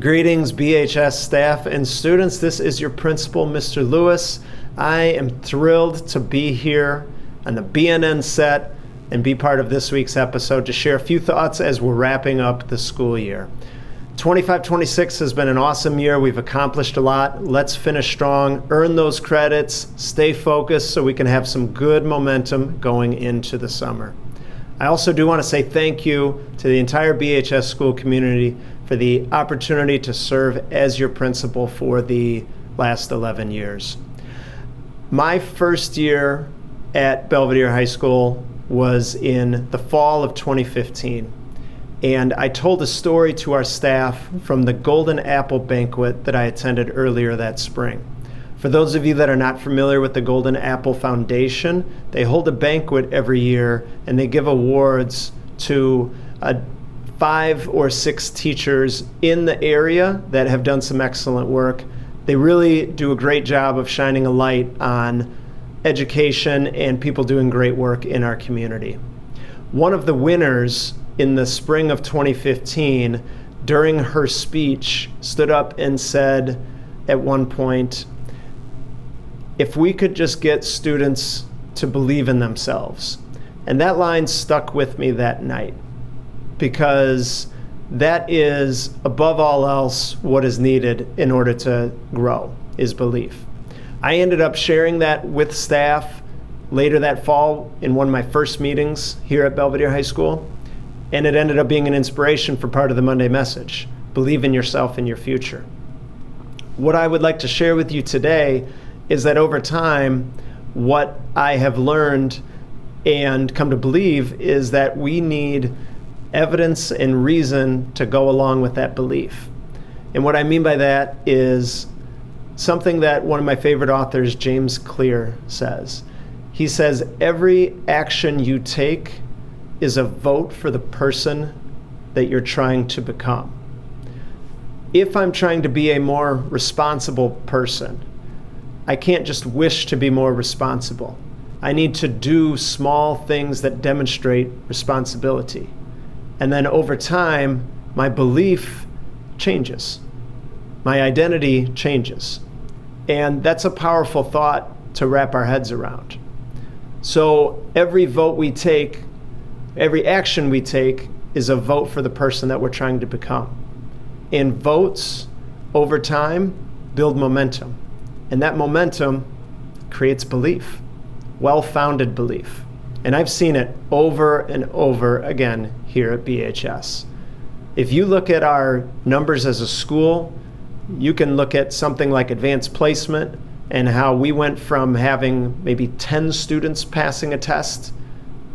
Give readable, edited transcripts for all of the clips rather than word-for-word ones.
Greetings, BHS staff and students. This is your principal, Mr. Lewis. I am thrilled to be here on the BNN set and be part of this week's episode to share a few thoughts as we're wrapping up the school year. 25-26 has been an awesome year. We've accomplished a lot. Let's finish strong, earn those credits, stay focused so we can have some good momentum going into the summer. I also do want to say thank you to the entire BHS school community for the opportunity to serve as your principal for the last 11 years. My first year at Belvedere High School was in the fall of 2015. And I told a story to our staff from the Golden Apple Banquet that I attended earlier that spring. For those of you that are not familiar with the Golden Apple Foundation, they hold a banquet every year and they give awards to 5 or 6 teachers in the area that have done some excellent work. They really do a great job of shining a light on education and people doing great work in our community. One of the winners in the spring of 2015, during her speech, stood up and said at one point, if we could just get students to believe in themselves. And that line stuck with me that night, because that is, above all else, what is needed in order to grow, is belief. I ended up sharing that with staff later that fall in one of my first meetings here at Belvedere High School, and it ended up being an inspiration for part of the Monday message. Believe in yourself and your future. What I would like to share with you today is that over time, what I have learned and come to believe is that we need evidence and reason to go along with that belief. And what I mean by that is something that one of my favorite authors, James Clear, says. He says, every action you take is a vote for the person that you're trying to become. If I'm trying to be a more responsible person, I can't just wish to be more responsible. I need to do small things that demonstrate responsibility. And then over time, my belief changes. My identity changes. And that's a powerful thought to wrap our heads around. So every vote we take, every action we take is a vote for the person that we're trying to become. And votes over time build momentum. And that momentum creates belief, well-founded belief. And I've seen it over and over again here at BHS. If you look at our numbers as a school, you can look at something like advanced placement and how we went from having maybe 10 students passing a test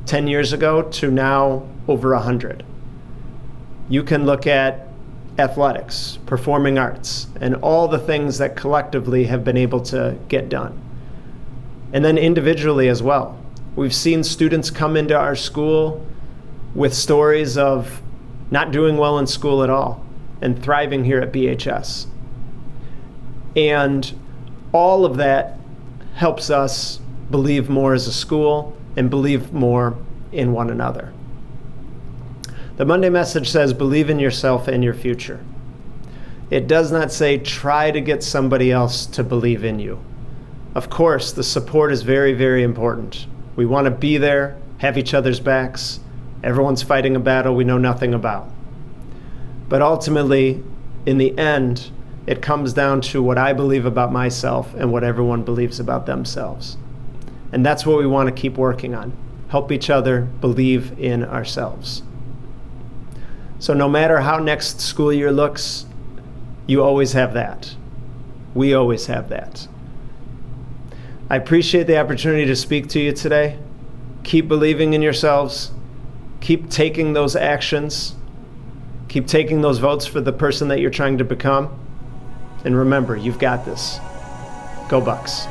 10 years ago to now over 100. You can look at athletics, performing arts, and all the things that collectively have been able to get done. And then individually as well. We've seen students come into our school with stories of not doing well in school at all and thriving here at BHS. And all of that helps us believe more as a school and believe more in one another. The Monday message says, believe in yourself and your future. It does not say, try to get somebody else to believe in you. Of course, the support is very, very important. We want to be there, have each other's backs. Everyone's fighting a battle we know nothing about. But ultimately, in the end, it comes down to what I believe about myself and what everyone believes about themselves. And that's what we want to keep working on. Help each other believe in ourselves. So no matter how next school year looks, you always have that. We always have that. I appreciate the opportunity to speak to you today. Keep believing in yourselves. Keep taking those actions. Keep taking those votes for the person that you're trying to become. And remember, you've got this. Go Bucks.